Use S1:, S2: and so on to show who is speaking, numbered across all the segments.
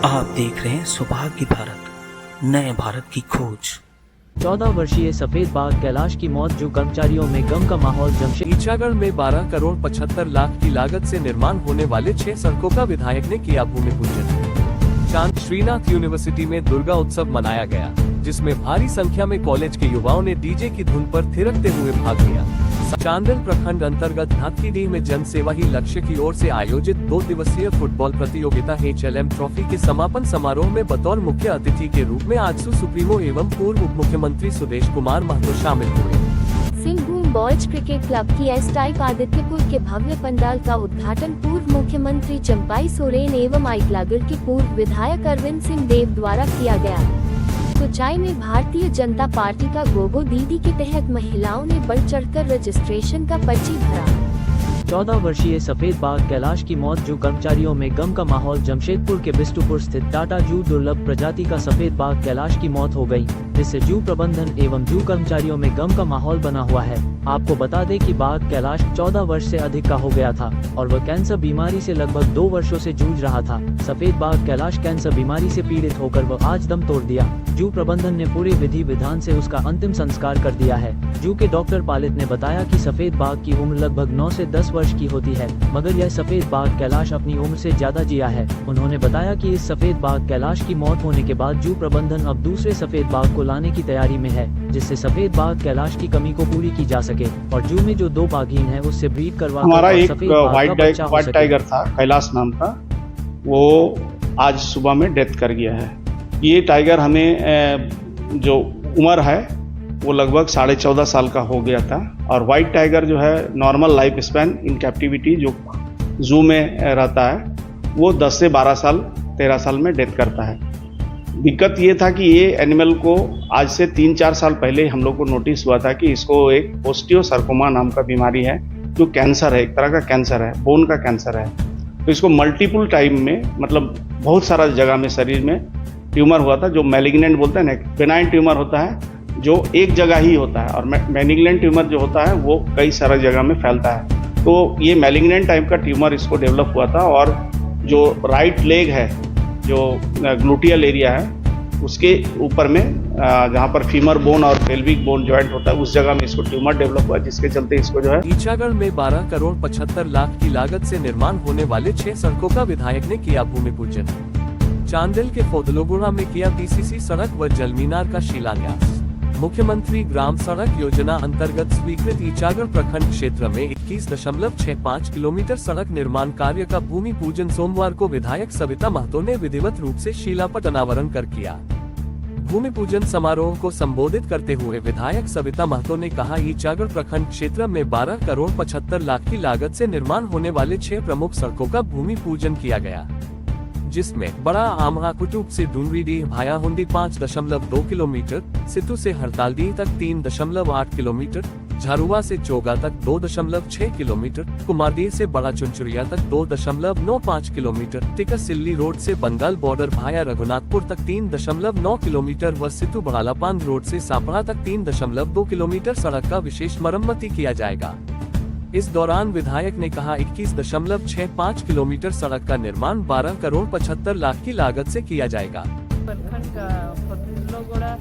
S1: आप देख रहे हैं सौभाग्य भारत, नए भारत की खोज।
S2: 14 वर्षीय सफेद बाघ कैलाश की मौत, जो कर्मचारियों में गम का माहौल। जमशेद
S3: ईचागढ़ में 12 करोड़ 75 लाख की लागत से निर्माण होने वाले 6 सड़कों का विधायक ने किया भूमि पूजन। चांद श्रीनाथ यूनिवर्सिटी में दुर्गा उत्सव मनाया गया, जिसमें भारी संख्या में कॉलेज के युवाओं ने डीजे की धुन पर थिरकते हुए भाग लिया। चांदिल प्रखंड अंतर्गत हाथीडीह में जन सेवा ही लक्ष्य की ओर से आयोजित 2 दिवसीय फुटबॉल प्रतियोगिता HLM ट्रॉफी के समापन समारोह में बतौर मुख्य अतिथि के रूप में आजसू सुप्रीमो एवं पूर्व उप मुख्यमंत्री सुदेश कुमार महतो शामिल हुए।
S4: सिंहभूम बॉयज क्रिकेट क्लब की एस टाइप आदित्यपुर के भव्य पंडाल का उद्घाटन पूर्व मुख्यमंत्री चंपाई सोरेन एवं आइकलागढ़ के पूर्व विधायक अरविंद सिंह देव द्वारा किया गया। कुचाई में भारतीय जनता पार्टी का गोगो दीदी के तहत महिलाओं ने बढ़ चढ़कर रजिस्ट्रेशन का पर्ची भरा।
S2: 14 वर्षीय सफेद बाघ कैलाश की मौत, जो कर्मचारियों में गम का माहौल। जमशेदपुर के बिष्टुपुर स्थित टाटा जू दुर्लभ प्रजाति का सफेद बाघ कैलाश की मौत हो गई, जिससे जू प्रबंधन एवं जू कर्मचारियों में गम का माहौल बना हुआ है। आपको बता दें कि बाघ कैलाश 14 वर्ष से अधिक का हो गया था और वह कैंसर बीमारी से लगभग 2 वर्षों से जूझ रहा था। सफेद बाघ कैलाश कैंसर बीमारी से पीड़ित होकर वह आज दम तोड़ दिया। जू प्रबंधन ने पूरे विधि विधान से उसका अंतिम संस्कार कर दिया है। जू के डॉक्टर पालित ने बताया कि सफेद बाघ की उम्र लगभग 9 से 10 वर्ष की होती है, मगर यह सफेद बाघ कैलाश अपनी उम्र से ज्यादा जिया है। उन्होंने बताया कि इस सफेद बाघ कैलाश की मौत होने के बाद जू प्रबंधन अब दूसरे सफेद बाघ को लाने की तैयारी में है, जिससे सफेद बाघ कैलाश की कमी को पूरी की जा सके और जू में जो 2 बाघीन है उससे ब्रीड करवा।
S5: हमारा एक व्हाइट टाइगर था, कैलाश नाम था, वो आज सुबह में डेथ कर गया है। ये टाइगर हमें जो उम्र है वो लगभग 14.5 साल का हो गया था और वाइट टाइगर जो है normal life span in captivity जो जू में रहता है वो 10 से 12 साल 13 साल में डेथ करता है। दिक्कत ये था कि ये एनिमल को आज से 3-4 साल पहले हम लोग को नोटिस हुआ था कि इसको एक ओस्टियोसार्कोमा नाम का बीमारी है, जो कैंसर है, एक तरह का कैंसर है, बोन का कैंसर है। तो इसको मल्टीपल टाइम में, मतलब बहुत सारा जगह में शरीर में ट्यूमर हुआ था, जो मैलिग्नेंट बोलते हैं ना, बेनाइन ट्यूमर होता है जो एक जगह ही होता है और मैलिग्नेंट ट्यूमर जो होता है वो कई सारा जगह में फैलता है। तो ये मैलिग्नेंट टाइप का ट्यूमर इसको डेवलप हुआ था और जो राइट लेग है, जो ग्लूटियल एरिया है, उसके ऊपर में जहाँ पर फीमर बोन और पेल्विक बोन जॉइंट होता है उस जगह में इसको ट्यूमर डेवलप हुआ, जिसके चलते इसको जो है।
S3: ईचागढ़ में 12 करोड़ 75 लाख की लागत से निर्माण होने वाले 6 सड़कों का विधायक ने किया भूमि पूजन। चांदिल के फोदलोगुड़ा में किया PCC सड़क व जलमीनार का शिलान्यास। मुख्यमंत्री ग्राम सड़क योजना अंतर्गत स्वीकृत ईचागढ़ प्रखंड क्षेत्र में 21.65 किलोमीटर सड़क निर्माण कार्य का भूमि पूजन सोमवार को विधायक सविता महतो ने विधिवत रूप से शिलापट अनावरण कर किया। भूमि पूजन समारोह को संबोधित करते हुए विधायक सविता महतो ने कहा, ईचागढ़ प्रखंड क्षेत्र में 12 करोड़ 75 लाख की लागत से निर्माण होने वाले 6 प्रमुख सड़कों का भूमि पूजन किया गया, जिसमें बड़ा आमहा कुटुब से डूंगरीडीह भाया हुंडी 5.2 किलोमीटर, सितू से हरतालडीह तक 3.8 किलोमीटर, झारुआ से चोगा तक 2.6 किलोमीटर, कुमारडीह से बड़ा चुनचुरिया तक 2.95 किलोमीटर, टिकसिल्ली रोड से बंगाल बॉर्डर भाया रघुनाथपुर तक 3.9 किलोमीटर व सितू बड़ालापान रोड से सापड़ा तक 3.2 किलोमीटर सड़क का विशेष मरम्मती किया जाएगा। इस दौरान विधायक ने कहा, 21.65 किलोमीटर सड़क का निर्माण 12 करोड़ 75 लाख की लागत से किया जाएगा।
S6: प्रखंड का फोदलोगुड़ा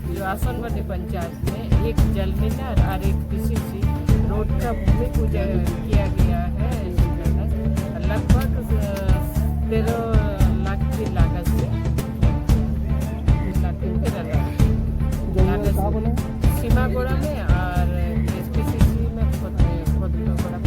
S6: जो आसनवादी पंचायत में एक जलमीनार और एक PCC रोड का भूमि पूजन किया गया है। लगभग 13 लाख की लागत से सीमागोड़ा में और PCC में फोदलोगुड़ा।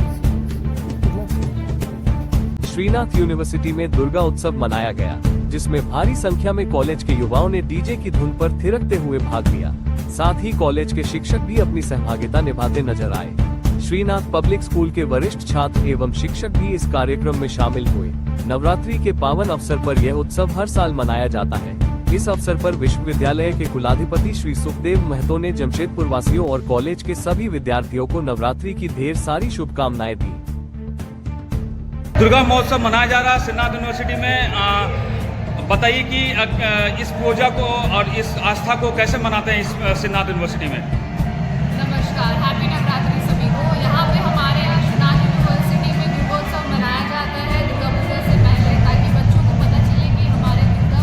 S3: श्रीनाथ यूनिवर्सिटी में दुर्गा उत्सव मनाया गया, जिसमें भारी संख्या में कॉलेज के युवाओं ने डीजे की धुन पर थिरकते हुए भाग लिया। साथ ही कॉलेज के शिक्षक भी अपनी सहभागिता निभाते नजर आए। श्रीनाथ पब्लिक स्कूल के वरिष्ठ छात्र एवं शिक्षक भी इस कार्यक्रम में शामिल हुए। नवरात्रि के पावन अवसर पर यह उत्सव हर साल मनाया जाता है। इस अवसर पर विश्वविद्यालय के कुलाधिपति श्री सुखदेव महतो ने जमशेदपुर वासियों और कॉलेज के सभी विद्यार्थियों को नवरात्रि की ढेर सारी शुभकामनाएं दी।
S7: दुर्गा महोत्सव मनाया जा रहा है श्रीनाथ यूनिवर्सिटी में। बताइए कि इस पूजा को और इस आस्था को कैसे मनाते हैं इस श्रीनाथ यूनिवर्सिटी में।
S8: नमस्कार, हैप्पी नवरात्रि सभी को। यहाँ पे हमारे श्रीनाथ यूनिवर्सिटी में दुर्गोत्सव मनाया जाता है दुर्गा पूजा से पहले, ताकि बच्चों को पता चले कि हमारे दुर्गा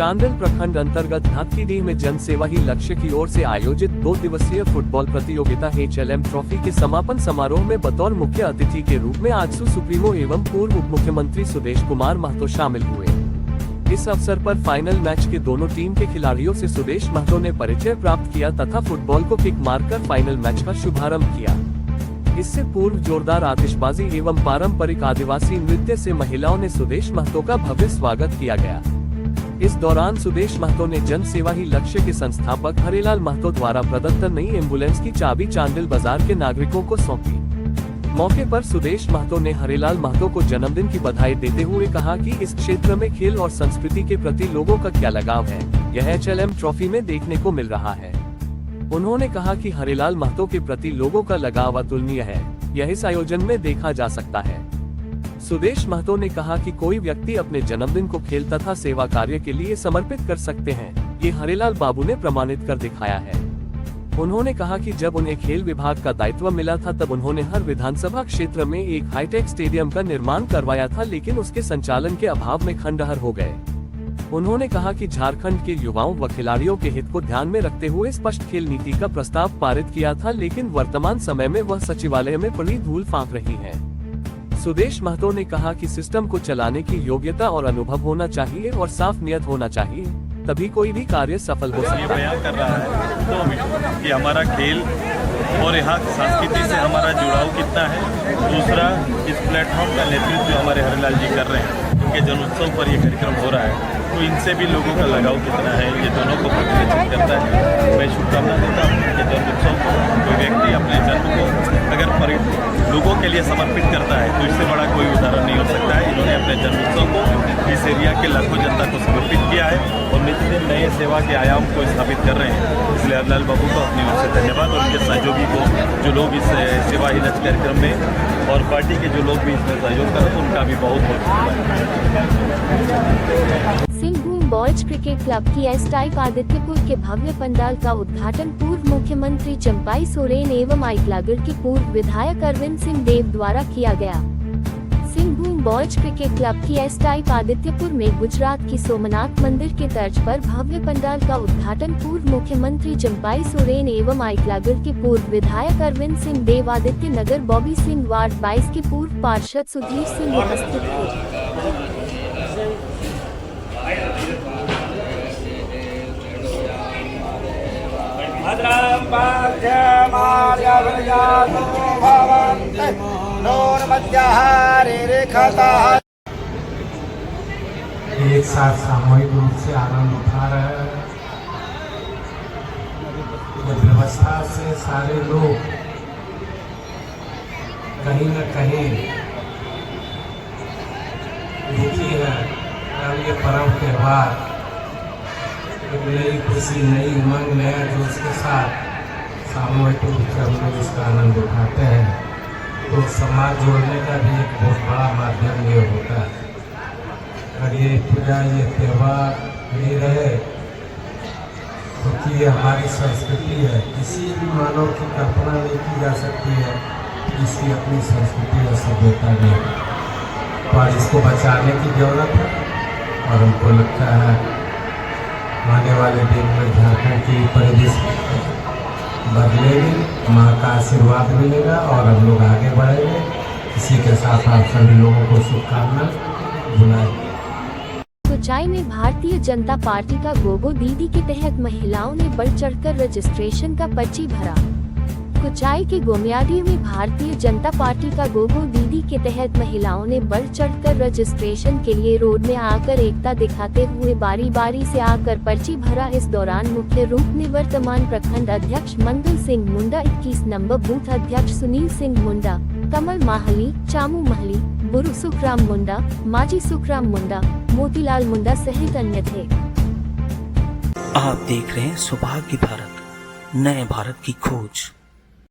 S3: चांदिल प्रखंड अंतर्गत धातकीडीह में जन सेवा ही लक्ष्य की ओर से आयोजित 2 दिवसीय फुटबॉल प्रतियोगिता HLM ट्रॉफी के समापन समारोह में बतौर मुख्य अतिथि के रूप में आजसू सुप्रीमो एवं पूर्व उप मुख्यमंत्री सुदेश कुमार महतो शामिल हुए। इस अवसर पर फाइनल मैच के दोनों टीम के खिलाड़ियों से सुदेश महतो ने परिचय प्राप्त किया तथा फुटबॉल को किक मारकर फाइनल मैच का शुभारंभ किया। इससे पूर्व जोरदार आतिशबाजी एवं पारंपरिक आदिवासी नृत्य से महिलाओं ने सुदेश महतो का भव्य स्वागत किया गया। इस दौरान सुदेश महतो ने जन सेवा ही लक्ष्य के संस्थापक हरिलाल महतो द्वारा प्रदत्त नई एम्बुलेंस की चाबी चांदिल बाजार के नागरिकों को सौंपी। मौके पर सुदेश महतो ने हरिलाल महतो को जन्मदिन की बधाई देते हुए कहा कि इस क्षेत्र में खेल और संस्कृति के प्रति लोगों का क्या लगाव है, यह HLM ट्रॉफी में देखने को मिल रहा है। उन्होंने कहा कि हरिलाल महतो के प्रति लोगों का लगाव अतुलनीय है, यह इस आयोजन में देखा जा सकता है। सुदेश महतो ने कहा कि कोई व्यक्ति अपने जन्मदिन को खेल तथा सेवा कार्य के लिए समर्पित कर सकते हैं, ये हरिलाल बाबू ने प्रमाणित कर दिखाया है। उन्होंने कहा कि जब उन्हें खेल विभाग का दायित्व मिला था तब उन्होंने हर विधानसभा क्षेत्र में एक हाईटेक स्टेडियम का निर्माण करवाया था, लेकिन उसके संचालन के अभाव में खंडहर हो गए। उन्होंने कहा कि झारखंड के युवाओं व खिलाड़ियों के हित को ध्यान में रखते हुए स्पष्ट खेल नीति का प्रस्ताव पारित किया था, लेकिन वर्तमान समय में वह सचिवालय में पड़ी धूल फांक रही है। सुदेश महतो ने कहा कि सिस्टम को चलाने की योग्यता और अनुभव होना चाहिए और साफ नियत होना चाहिए, तभी कोई भी कार्य सफल हो सकता है।
S9: बयान कर रहा है 2 मिनट कि हमारा खेल और यहाँ संस्कृति से हमारा जुड़ाव कितना है। दूसरा, इस प्लेटफॉर्म का नेतृत्व जो हमारे हरिलाल जी कर रहे हैं, उनके जन्मोत्सव पर ये कार्यक्रम हो रहा है, तो इनसे भी लोगों का लगाव कितना है, ये दोनों को प्रतिनिधित्व करता है। मैं शुभकामना देता हूँ कि जन्मोत्सव को कोई व्यक्ति अपने जन्म को अगर लोगों के लिए समर्पित करता है तो इससे बड़ा कोई उदाहरण नहीं हो सकता है। इन्होंने अपने जन्मोत्सव को इस एरिया के लाखों जनता को समर्पित किया है और नित्य नए सेवा के आयाम को स्थापित कर रहे हैं। इसलिए हरिलाल बाबू को अपनी ओर से धन्यवाद और उनके सहयोगी को, जो लोग इस सेवा ही लक्ष्य कार्यक्रम में और पार्टी के जो लोग भी इसमें सहयोग कर रहे हैं, उनका भी बहुत
S4: सिंहभूम बॉयज क्रिकेट क्लब की एस टाइप आदित्यपुर के भव्य पंडाल का उद्घाटन पूर्व मुख्यमंत्री चंपाई सोरेन एवं आइकलागढ़ के पूर्व विधायक अरविंद सिंह देव द्वारा किया गया। सिंहभूम बॉयज क्रिकेट क्लब की एस टाइप आदित्यपुर में गुजरात की सोमनाथ मंदिर के तर्ज पर भव्य पंडाल का उद्घाटन पूर्व मुख्यमंत्री चंपाई सोरेन एवं आइकलागढ़ के पूर्व विधायक अरविंद सिंह देव, आदित्य नगर बॉबी सिंह वार्ड 22 के पूर्व पार्षद सुधीर सिंह उपस्थित थे।
S10: एक साथ सामूहिक रूप से आनंद उठा रहे हैं। व्यवस्था से सारे लोग कहीं न कहीं दुखी है। अब ये पर्व त्योहार एक नई खुशी, नई उमंग, नया जोश के साथ सामूहिक रूप से हम लोग इसका आनंद उठाते हैं, तो समाज जोड़ने का भी एक बहुत बड़ा माध्यम ये होता है। अगर ये पूजा, ये त्यौहार नहीं रहे क्योंकि ये हमारी संस्कृति है, किसी भी मानव की कल्पना नहीं की जा सकती है, इसकी अपनी संस्कृति और सभ्यता भी है, तो आज इसको बचाने की जरूरत है। और हमको लगता है आने वाले दिन में झारखंड की परिदृश्य बदलेगी, माँ का आशीर्वाद मिलेगा और हम लोग आगे बढ़ेंगे। इसी के साथ आप सभी लोगों को शुभकामनाएं बुलाएं।
S4: कुचाई में भारतीय जनता पार्टी का गोगो दीदी के तहत महिलाओं ने बढ़ चढ़कर रजिस्ट्रेशन का पर्ची भरा। कुचाई के गोमियाडी में भारतीय जनता पार्टी का गोगो दीदी के तहत महिलाओं ने बढ़ चढ़कर रजिस्ट्रेशन के लिए रोड में आकर एकता दिखाते हुए बारी बारी से आकर पर्ची भरा। इस दौरान मुख्य रूप निवर्तमान प्रखंड अध्यक्ष मंगल सिंह मुंडा, 21 नंबर बूथ अध्यक्ष सुनील सिंह मुंडा, कमल माहली, चामू महली, बुरु सुखराम मुंडा, माजी सुखराम मुंडा, मोतीलाल मुंडा सहित अन्य थे।
S1: आप देख रहे हैं सौभाग्य भारत, नए भारत की खोज।